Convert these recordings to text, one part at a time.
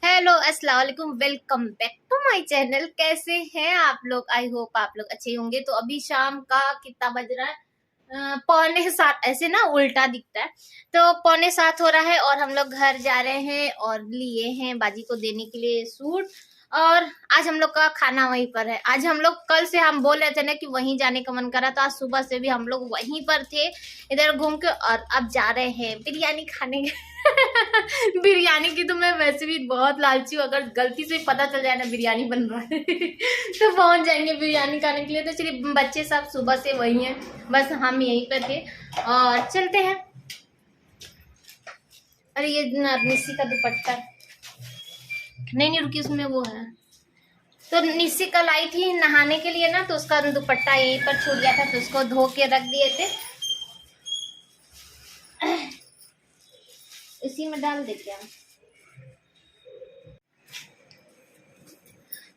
Hello अस्सलाम वालेकुम, welcome back to my channel. कैसे हैं आप लोग? आई होप आप लोग अच्छे होंगे। तो अभी शाम का कितना बज रहा है? 6:45। ऐसे ना उल्टा दिखता है, तो 6:45 हो रहा है और हम लोग घर जा रहे हैं और लिए हैं बाजी को देने के लिए सूट। और आज हम लोग का खाना वहीं पर है। आज हम लोग, कल से हम बोल रहे थे ना कि वहीं जाने का मन करा, तो आज सुबह से भी हम लोग वहीं पर थे इधर घूम के, और अब जा रहे हैं बिरयानी खाने। बिरयानी की तो मैं वैसे भी बहुत लालची हूँ, अगर गलती से पता चल जाए ना बिरयानी बन रहा है तो पहुंच जाएंगे बिरयानी खाने के लिए। तो चलिए, बच्चे सब सुबह से वही हैं, बस हम यहीं पे थे और चलते हैं। अरे ये निस्सी का दुपट्टा नहीं नहीं रुकी, उसमें वो है। तो निस्सी कल आई थी नहाने के लिए ना, तो उसका दुपट्टा यहीं पर छूट गया था, तो उसको धो के रख दिए थे, इसी में डाल देते हैं।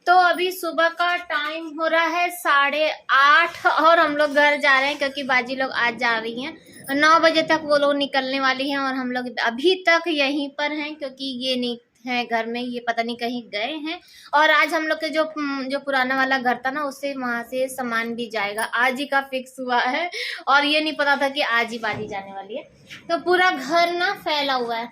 तो अभी सुबह का टाइम हो रहा है 8:30 और हम लोग घर जा रहे हैं क्योंकि बाजी लोग आज जा रही हैं। 9 बजे तक वो लोग निकलने वाली हैं और हम लोग अभी तक यहीं पर हैं क्योंकि ये नहीं है घर में, ये पता नहीं कहीं गए हैं। और आज हम लोग के जो पुराना वाला घर था ना, उससे वहां से सामान भी जाएगा, आज ही का फिक्स हुआ है। और ये नहीं पता था कि आज ही बाजी जाने वाली है। तो पूरा घर ना फैला हुआ है,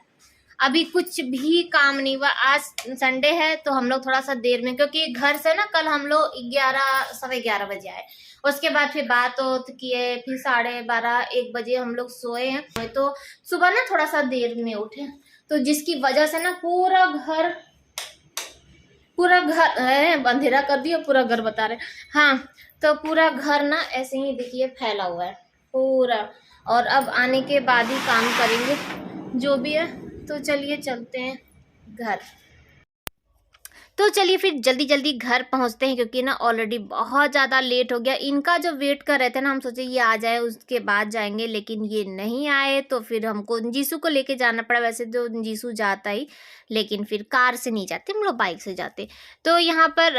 अभी कुछ भी काम नहीं हुआ। आज संडे है तो हम लोग थोड़ा सा देर में, क्योंकि घर से ना कल हम लोग 11 सवा 11 बजे आए, उसके बाद फिर बात किए, फिर 12:30 1 बजे हम लोग सोए हैं। तो सुबह ना थोड़ा सा देर में उठे, तो जिसकी वजह से ना पूरा घर अंधेरा कर दिया, पूरा घर बता रहे। हाँ, तो पूरा घर ना ऐसे ही देखिए फैला हुआ है पूरा। और अब आने के बाद ही काम करेंगे जो भी है। तो चलिए चलते हैं घर। तो चलिए फिर जल्दी जल्दी घर पहुंचते हैं क्योंकि ना ऑलरेडी बहुत ज़्यादा लेट हो गया। इनका जो वेट कर रहे थे ना, हम सोचे ये आ जाए उसके बाद जाएंगे, लेकिन ये नहीं आए, तो फिर हमको जीसू को लेके जाना पड़ा। वैसे तो जीसू जाता ही, लेकिन फिर कार से नहीं जाते, हम लोग बाइक से जाते। तो यहाँ पर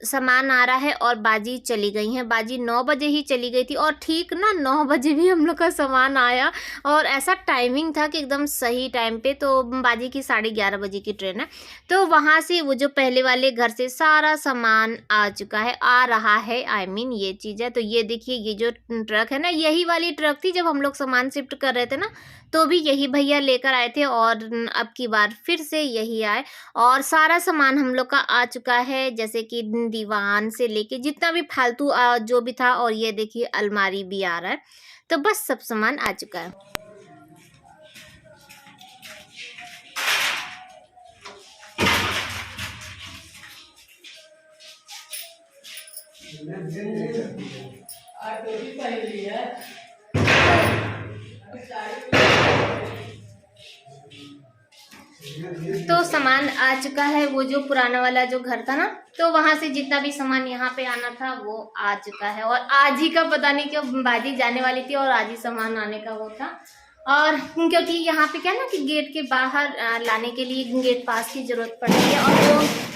सामान आ रहा है और बाजी चली गई हैं। बाजी 9 बजे ही चली गई थी और ठीक ना 9 बजे भी हम लोग का सामान आया। और ऐसा टाइमिंग था कि एकदम सही टाइम पे। तो बाजी की 11:30 बजे की ट्रेन है, तो वहाँ से वो जो पहले वाले घर से सारा सामान आ चुका है, आ रहा है, आई मीन ये चीज़ है। तो ये देखिए, ये जो ट्रक है ना, यही वाली ट्रक थी जब हम लोग सामान शिफ्ट कर रहे थे ना, तो भी यही भैया लेकर आए थे और अब की बार फिर से यही आए। और सारा सामान हम लोग का आ चुका है, जैसे कि दीवान से लेके जितना भी फालतू जो भी था। और ये देखिए अलमारी भी आ रहा है, तो बस सब सामान आ चुका है। तो सामान आ चुका है, वो जो पुराना वाला जो घर था ना, तो वहां से जितना भी सामान यहाँ पे आना था वो आ चुका है। और आज ही का पता नहीं क्यों बाजी जाने वाली थी और आज ही सामान आने का वो था। और क्योंकि यहाँ पे क्या ना कि गेट के बाहर लाने के लिए गेट पास की जरूरत पड़ती है, और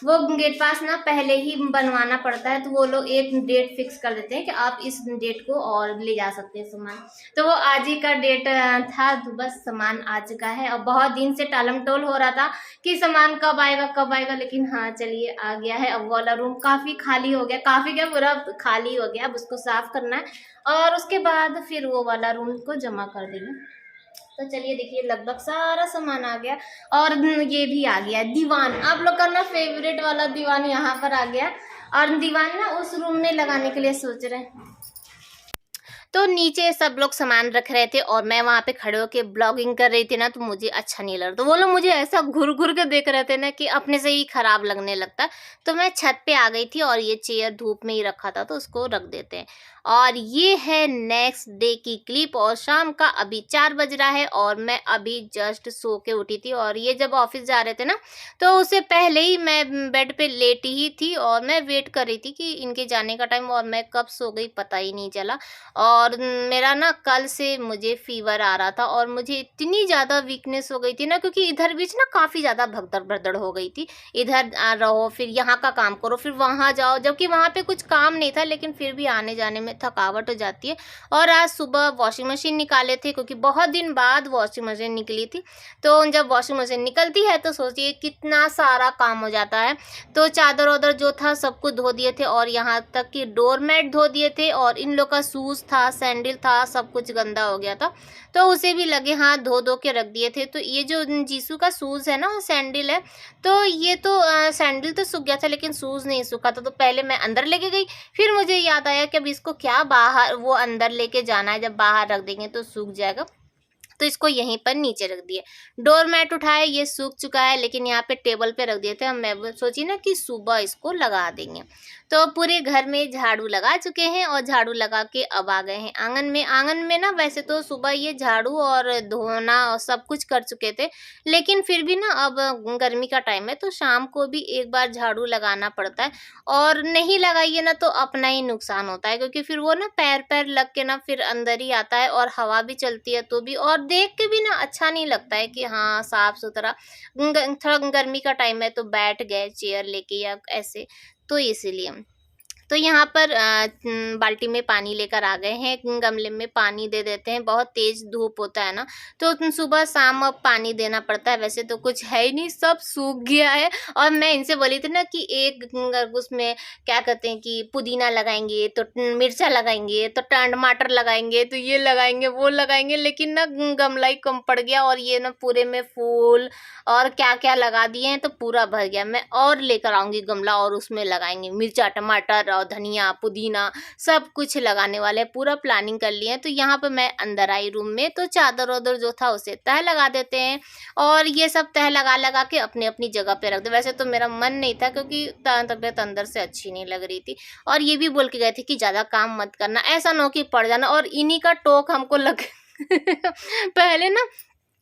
वो गेट पास ना पहले ही बनवाना पड़ता है। तो वो लोग एक डेट फिक्स कर देते हैं कि आप इस डेट को और ले जा सकते हैं सामान। तो वो आज ही का डेट था, तो बस सामान आ चुका है। और बहुत दिन से टालम टोल हो रहा था कि सामान कब आएगा, लेकिन हाँ चलिए आ गया है। अब वाला रूम काफी खाली हो गया, काफी क्या पूरा खाली हो गया, अब उसको साफ करना है और उसके बाद फिर वो वाला रूम को जमा कर देंगे। तो चलिए देखिए, लगभग सारा सामान आ गया। और ये भी आ गया दीवान, आप लोग का ना फेवरेट वाला दीवान यहाँ पर आ गया। और दीवान ना उस रूम में लगाने के लिए सोच रहे हैं। तो नीचे सब लोग सामान रख रहे थे और मैं वहाँ पे खड़े होकर ब्लॉगिंग कर रही थी ना, तो मुझे अच्छा नहीं लग रहा। तो वो लोग मुझे ऐसा घुर घुर के देख रहे थे ना कि अपने से ही खराब लगने लगता। तो मैं छत पे आ गई थी और ये चेयर धूप में ही रखा था, तो उसको रख देते हैं। और ये है नेक्स्ट डे की क्लिप। और शाम का अभी 4 बज रहा है और मैं अभी जस्ट सो के उठी थी। और ये जब ऑफिस जा रहे थे ना, तो उससे पहले ही मैं बेड पे लेटी ही थी और मैं वेट कर रही थी कि इनके जाने का टाइम, और मैं कब सो गई पता ही नहीं चला। और और मेरा ना कल से मुझे फीवर आ रहा था और मुझे इतनी ज़्यादा वीकनेस हो गई थी ना, क्योंकि इधर बीच ना काफ़ी ज़्यादा भगदड़ भगदड़ हो गई थी। इधर रहो, फिर यहाँ का काम करो, फिर वहाँ जाओ, जबकि वहाँ पे कुछ काम नहीं था, लेकिन फिर भी आने जाने में थकावट हो जाती है। और आज सुबह वॉशिंग मशीन निकाले थे, क्योंकि बहुत दिन बाद वॉशिंग मशीन निकली थी। तो जब वॉशिंग मशीन निकलती है तो सोचिए कितना सारा काम हो जाता है। तो चादर वादर जो था सब कुछ धो दिए थे, और यहाँ तक कि डोरमेट धो दिए थे, और इन लोग का शूज़ था, सैंडल था, सब कुछ गंदा हो गया था, तो उसे भी लगे हाथ धो धो के रख दिए थे। तो ये जो जीसू का शूज़ है ना, सैंडल है, तो ये तो सैंडल तो सूख गया था, लेकिन शूज़ नहीं सूखा था। तो पहले मैं अंदर लेके गई, फिर मुझे याद आया कि अब इसको क्या बाहर वो अंदर लेके जाना है, जब बाहर रख देंगे तो सूख जाएगा, तो इसको यहीं पर नीचे रख दिए। डोरमैट उठाए, ये सूख चुका है, लेकिन यहाँ पे टेबल पे रख दिए थे। मैं सोची ना कि सुबह इसको लगा देंगे। तो पूरे घर में झाड़ू लगा चुके हैं, और झाड़ू लगा के अब आ गए हैं आंगन में। आंगन में ना वैसे तो सुबह ये झाड़ू और धोना और सब कुछ कर चुके थे, लेकिन फिर भी ना अब गर्मी का टाइम है, तो शाम को भी एक बार झाड़ू लगाना पड़ता है, और नहीं लगाइए ना तो अपना ही नुकसान होता है, क्योंकि फिर वो ना पैर पैर लग के ना फिर अंदर ही आता है, और हवा भी चलती है तो भी, और देख के भी ना अच्छा नहीं लगता है कि हाँ साफ सुथरा। थोड़ा गर्मी का टाइम है तो बैठ गए चेयर लेके या ऐसे, तो इसीलिए। तो यहाँ पर बाल्टी में पानी लेकर आ गए हैं, गमले में पानी दे देते हैं। बहुत तेज धूप होता है ना, तो सुबह शाम अब पानी देना पड़ता है। वैसे तो कुछ है ही नहीं, सब सूख गया है। और मैं इनसे बोली थी ना कि एक उसमें क्या कहते हैं कि पुदीना लगाएंगे, तो मिर्चा लगाएंगे, तो टमाटर लगाएंगे, तो ये लगाएंगे वो लगाएंगे, लेकिन ना गमला ही कम पड़ गया, और ये ना पूरे में फूल और क्या क्या लगा दिए हैं, तो पूरा भर गया। मैं और लेकर आऊँगी गमला, और उसमें लगाएंगे मिर्चा, टमाटर और धनिया, पुदीना, सब कुछ लगाने वाले हैं। पूरा प्लानिंग कर लिए हैं। तो यहाँ पे मैं अंदर आई रूम में, तो चादर वादर जो था उसे तह लगा देते हैं, और ये सब तह लगा लगा के अपनी अपनी जगह पे रख दे। वैसे तो मेरा मन नहीं था, क्योंकि तबीयत अंदर से अच्छी नहीं लग रही थी, और ये भी बोल के गए थे कि ज़्यादा काम मत करना, ऐसा ना हो कि पड़ जाना, और इन्हीं का टोक हमको लग पहले ना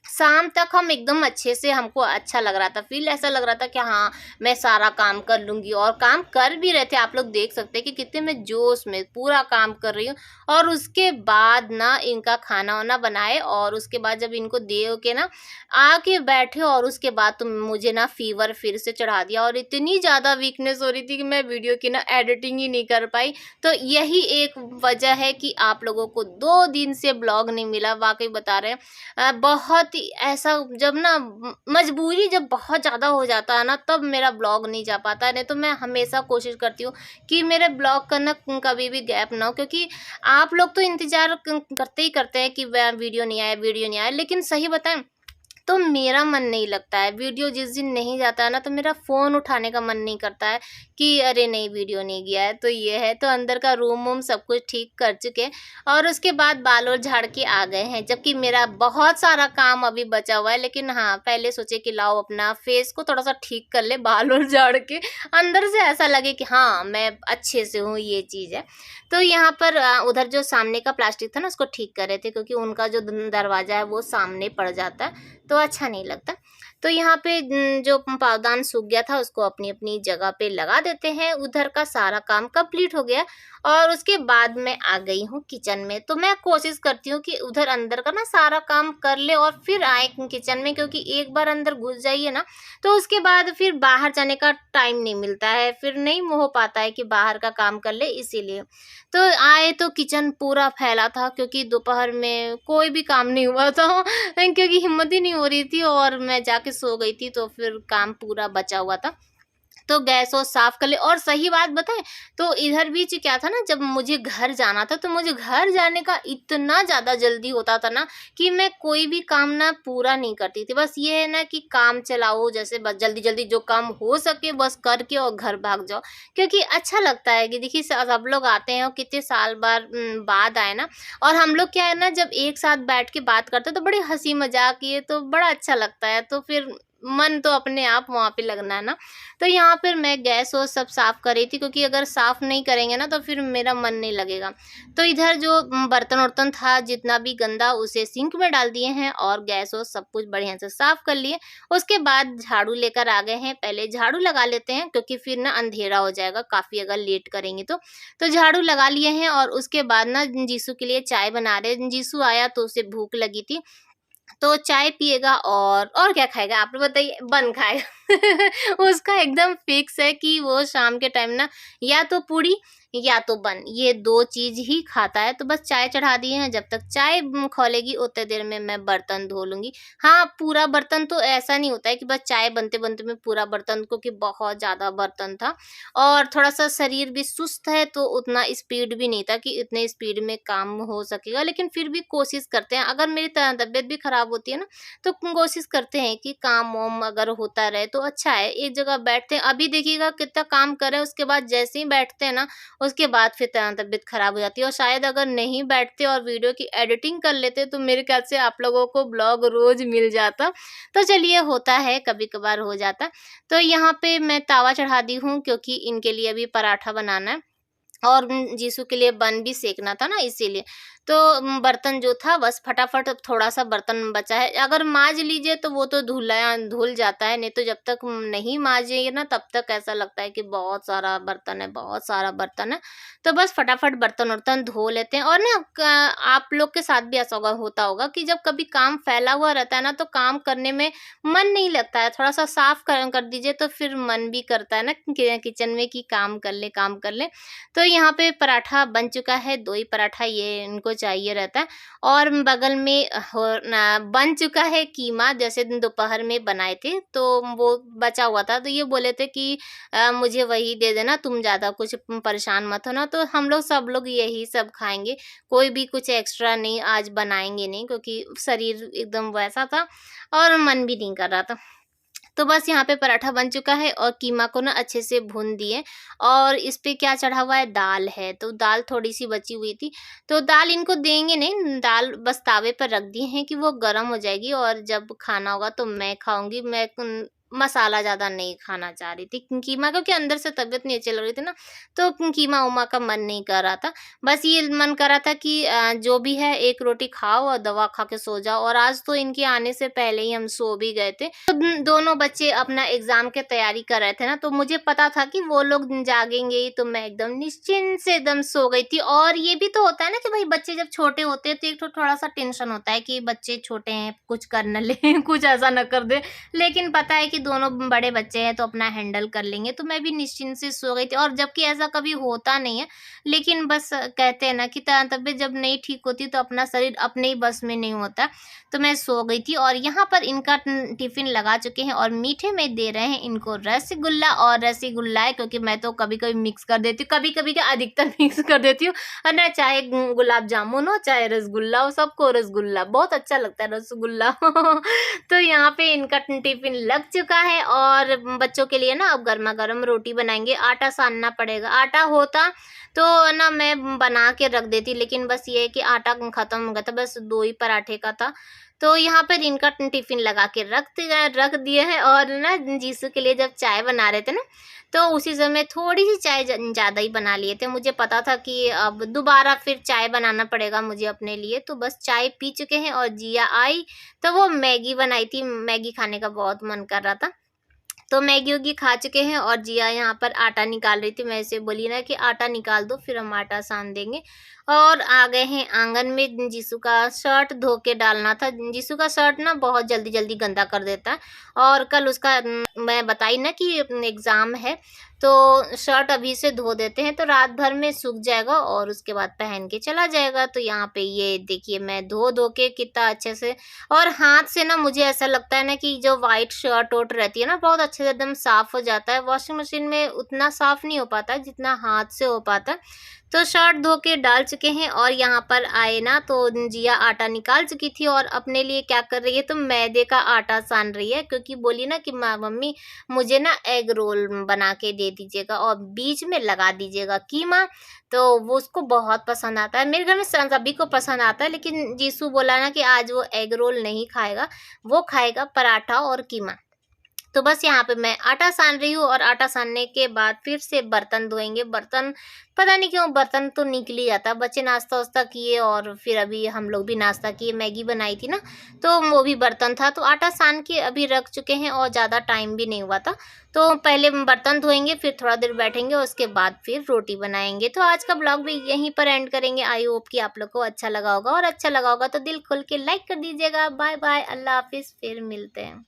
शाम तक हम एकदम अच्छे से, हमको अच्छा लग रहा था, फील ऐसा लग रहा था कि हाँ मैं सारा काम कर लूँगी, और काम कर भी रहे थे। आप लोग देख सकते हैं कि कितने मैं जोश में पूरा काम कर रही हूँ। और उसके बाद ना इनका खाना वाना बनाए, और उसके बाद जब इनको दे के ना आके बैठे, और उसके बाद तो मुझे ना फीवर फिर से चढ़ा दिया, और इतनी ज़्यादा वीकनेस हो रही थी कि मैं वीडियो की ना एडिटिंग ही नहीं कर पाई। तो यही एक वजह है कि आप लोगों को 2 दिन से ब्लॉग नहीं मिला। वाकई बता रहे हैं, बहुत ही ऐसा जब ना मजबूरी जब बहुत ज़्यादा हो जाता है ना, तब मेरा ब्लॉग नहीं जा पाता है। नहीं तो मैं हमेशा कोशिश करती हूँ कि मेरे ब्लॉग का ना कभी भी गैप ना हो, क्योंकि आप लोग तो इंतज़ार करते ही करते हैं कि वीडियो नहीं आया, वीडियो नहीं आया। लेकिन सही बताएं तो मेरा मन नहीं लगता है। वीडियो जिस दिन नहीं जाता है ना, तो मेरा फ़ोन उठाने का मन नहीं करता है कि अरे नहीं वीडियो नहीं गया है। तो ये है। तो अंदर का रूम वूम सब कुछ ठीक कर चुके, और उसके बाद बाल और झाड़ के आ गए हैं, जबकि मेरा बहुत सारा काम अभी बचा हुआ है। लेकिन हाँ, पहले सोचे कि लाओ अपना फेस को थोड़ा सा ठीक कर ले, बाल और झाड़ के अंदर से ऐसा लगे कि हाँ मैं अच्छे से हूँ, ये चीज़ है। तो यहाँ पर उधर जो सामने का प्लास्टिक था ना, उसको ठीक कर रहे थे, क्योंकि उनका जो दरवाज़ा है वो सामने पड़ जाता है, तो अच्छा नहीं लगता। तो यहाँ पे जो पावदान सूख गया था उसको अपनी अपनी जगह पे लगा देते हैं। उधर का सारा काम कंप्लीट हो गया, और उसके बाद मैं आ गई हूँ किचन में। तो मैं कोशिश करती हूँ कि उधर अंदर का ना सारा काम कर ले और फिर आए किचन में, क्योंकि एक बार अंदर घुस जाइए ना तो उसके बाद फिर बाहर जाने का टाइम नहीं मिलता है, फिर नहीं हो पाता है कि बाहर का काम कर ले, इसीलिए। तो आए तो किचन पूरा फैला था, क्योंकि दोपहर में कोई भी काम नहीं हुआ था क्योंकि हिम्मत ही नहीं हो रही थी, और मैं जाके सो गई थी, तो फिर काम पूरा बचा हुआ था। तो गैस वो साफ कर ले। और सही बात बताएं तो इधर बीच क्या था ना, जब मुझे घर जाना था तो मुझे घर जाने का इतना ज़्यादा जल्दी होता था ना कि मैं कोई भी काम ना पूरा नहीं करती थी। बस ये है ना कि काम चलाओ, जैसे बस जल्दी जल्दी जो काम हो सके बस करके और घर भाग जाओ, क्योंकि अच्छा लगता है कि देखिए सब लोग आते हैं और कितने साल बाद आए ना, और हम लोग क्या है ना जब एक साथ बैठ के बात करते हैं तो बड़ी हंसी मजाक ये तो बड़ा अच्छा लगता है। तो फिर मन तो अपने आप वहाँ पे लगना है ना। तो यहाँ पर मैं गैस और सब साफ़ कर रही थी, क्योंकि अगर साफ़ नहीं करेंगे ना तो फिर मेरा मन नहीं लगेगा। तो इधर जो बर्तन वर्तन था जितना भी गंदा उसे सिंक में डाल दिए हैं और गैस और सब कुछ बढ़िया से साफ़ कर लिए। उसके बाद झाड़ू लेकर आ गए हैं, पहले झाड़ू लगा लेते हैं क्योंकि फिर ना अंधेरा हो जाएगा काफ़ी अगर लेट करेंगे तो। तो झाड़ू लगा लिए हैं और उसके बाद ना जीसू के लिए चाय बना रहे हैं। जीसू आया तो उसे भूख लगी थी, तो चाय पिएगा और क्या खाएगा आप लोग बताइए? बन खाएगा। उसका एकदम फिक्स है कि वो शाम के टाइम ना या तो पूड़ी या तो बन, ये 2 चीज़ ही खाता है। तो बस चाय चढ़ा दिए हैं, जब तक चाय खौलेगी उतने देर में मैं बर्तन धो लूँगी। हाँ, पूरा बर्तन तो ऐसा नहीं होता है कि बस चाय बनते-बनते में पूरा बर्तन, क्योंकि बहुत ज़्यादा बर्तन था और थोड़ा-सा शरीर भी सुस्त है तो उतना स्पीड भी नहीं था कि इतने स्पीड में काम हो सकेगा। लेकिन फिर भी कोशिश करते हैं, अगर मेरी तबीयत भी खराब होती है ना तो कोशिश करते हैं कि काम-वाम अगर होता रहे तो अच्छा है। एक जगह बैठते हैं, अभी देखिएगा कितना काम कर रहे हैं, उसके बाद जैसे ही बैठते हैं ना उसके बाद फिर तबीयत खराब हो जाती है। और शायद अगर नहीं बैठते और वीडियो की एडिटिंग कर लेते तो मेरे ख्याल से आप लोगों को ब्लॉग रोज मिल जाता। तो चलिए, होता है, कभी कभार हो जाता। तो यहाँ पे मैं तावा चढ़ा दी हूँ क्योंकि इनके लिए अभी पराठा बनाना है और जीसू के लिए बन भी सेकना था ना, इसीलिए। तो बर्तन जो था बस फटाफट, अब थोड़ा-सा बर्तन बचा है, अगर माँज लीजिए तो वो तो धुल जाता है, नहीं तो जब तक नहीं माँजिए ना तब तक ऐसा लगता है कि बहुत सारा बर्तन है, बहुत सारा बर्तन है। तो बस फटाफट बर्तन-वर्तन धो लेते हैं। और ना आप लोग के साथ भी ऐसा होता होगा कि जब कभी काम फैला हुआ रहता है ना तो काम करने में मन नहीं लगता है, थोड़ा-सा साफ कर दीजिए तो फिर मन भी करता है ना कि किचन में कि काम कर लें, काम कर लें। तो यहाँ पे पराठा बन चुका है, 2 ही पराठा ये इनको चाहिए रहता है। और बगल में बन चुका है कीमा, जैसे दोपहर में बनाए थे तो वो बचा हुआ था, तो ये बोले थे कि मुझे वही दे देना, तुम ज़्यादा कुछ परेशान मत होना। तो हम लोग सब लोग यही सब खाएँगे, कोई भी कुछ एक्स्ट्रा नहीं आज बनाएँगे नहीं, क्योंकि शरीर एकदम वैसा था और मन भी नहीं कर रहा था। तो बस यहाँ पे पराठा बन चुका है और कीमा को ना अच्छे से भून दिए और इस पे क्या चढ़ा हुआ है, दाल है। तो दाल थोड़ी-सी बची हुई थी, तो दाल इनको देंगे नहीं, दाल बस तावे पर रख दिए हैं कि वो गरम हो जाएगी और जब खाना होगा तो मैं खाऊँगी। मैं मसाला ज़्यादा नहीं खाना चाह रही थी कीमा, क्योंकि अंदर से तबीयत नहीं अच्छी लग रही थी ना, तो कीमा-उमा का मन नहीं कर रहा था। बस ये मन कर रहा था कि जो भी है 1 रोटी खाओ और दवा खा के सो जाओ। और आज तो इनके आने से पहले ही हम सो भी गए थे। तो दोनों बच्चे अपना एग्ज़ाम की तैयारी कर रहे थे ना, तो मुझे पता था कि वो लोग जागेंगे ही, तो मैं एकदम निश्चिंत से एकदम सो गई थी। और ये भी तो होता है ना कि भाई बच्चे जब छोटे होते हैं तो एक तो थोड़ा-सा टेंशन होता है कि बच्चे छोटे हैं, कुछ कर ना लें, कुछ ऐसा ना कर दें। लेकिन पता है कि दोनों बड़े बच्चे हैं तो अपना हैंडल कर लेंगे, तो मैं भी निश्चिंत से सो गई थी। और जबकि ऐसा कभी होता नहीं है, लेकिन बस कहते हैं ना कि तबीयत जब नहीं ठीक होती तो अपना शरीर अपने ही बस में नहीं होता। तो मैं सो गई थी और यहाँ पर इनका टिफ़िन लगा चुके हैं और मीठे में दे रहे हैं इनको रसगुल्ला। और रसगुल्ला है क्योंकि मैं तो कभी-कभी मिक्स कर देती हूँ, कभी-कभी क्या अधिकतर मिक्स कर देती हूँ। और ना चाहे गुलाब जामुन हो, चाहे रसगुल्ला हो, सबको रसगुल्ला बहुत अच्छा लगता है, रसगुल्ला। तो यहाँ पे इनका टिफ़िन लग चुका है और बच्चों के लिए ना अब गरमा-गरम रोटी बनाएँगे। आटा सानना पड़ेगा, आटा होता तो ना मैं बना के रख देती, लेकिन बस ये है कि आटा खत्म हो गया था, बस 2 ही पराठे का था। तो यहाँ पर इनका टिफ़िन लगा के रख दिए हैं। और ना जीसू के लिए जब चाय बना रहे थे ना, तो उसी समय थोड़ी-सी चाय ज़्यादा ही बना लिए थे। मुझे पता था कि अब दोबारा फिर चाय बनाना पड़ेगा मुझे अपने लिए, तो बस चाय पी चुके हैं। और जिया आई तो वो मैगी बनाई थी, मैगी खाने का बहुत मन कर रहा था। तो मैगी-वैगी खा चुके हैं और जिया यहाँ पर आटा निकाल रही थी। मैं इसे बोली ना कि आटा निकाल दो, फिर हम आटा सान देंगे। और आ गए हैं आंगन में, जीसू का शर्ट धो के डालना था। जीसू का शर्ट ना बहुत जल्दी-जल्दी गंदा कर देता है। और कल उसका मैं बताई ना कि एग्ज़ाम है, तो शर्ट अभी से धो देते हैं तो रात भर में सूख जाएगा और उसके बाद पहन के चला जाएगा। तो यहाँ पे ये देखिए मैं धो के कितना अच्छे से, और हाथ से ना मुझे ऐसा लगता है ना कि जो व्हाइट शर्ट-वर्ट रहती है ना बहुत अच्छे से एकदम साफ़ हो जाता है। वॉशिंग मशीन में उतना साफ़ नहीं हो पाता है जितना हाथ से हो पाता है। तो शर्ट धो के डाल चुके हैं और यहाँ पर आए ना तो जिया आटा निकाल चुकी थी और अपने लिए क्या कर रही है, तो मैदे का आटा सान रही है, क्योंकि बोली ना कि मम्मी मुझे ना एग रोल बना के दे दीजिएगा और बीच में लगा दीजिएगा कीमा। तो वो उसको बहुत पसंद आता है, मेरे घर में सभी को पसंद आता है, लेकिन जीसू बोला ना कि आज वो एग रोल नहीं खाएगा, वो खाएगा पराठा और कीमा। तो बस यहाँ पे मैं आटा सान रही हूँ और आटा सानने के बाद फिर से बर्तन धोएंगे। बर्तन पता नहीं क्यों बर्तन तो निकल ही जाता। बच्चे नाश्ता वास्ता किए और फिर अभी हम लोग भी नाश्ता किए, मैगी बनाई थी ना, तो वो भी बर्तन था। तो आटा सान के अभी रख चुके हैं और ज़्यादा टाइम भी नहीं हुआ था। तो पहले बर्तन धोएंगे, फिर थोड़ा देर बैठेंगे, उसके बाद फिर रोटी बनाएंगे। तो आज का ब्लॉग भी यहीं पर एंड करेंगे। आई होप कि आप लोग को अच्छा लगा होगा, और अच्छा लगा होगा तो दिल खोल के लाइक कर दीजिएगा। बाय बाय, अल्लाह हाफिज़, फिर मिलते हैं।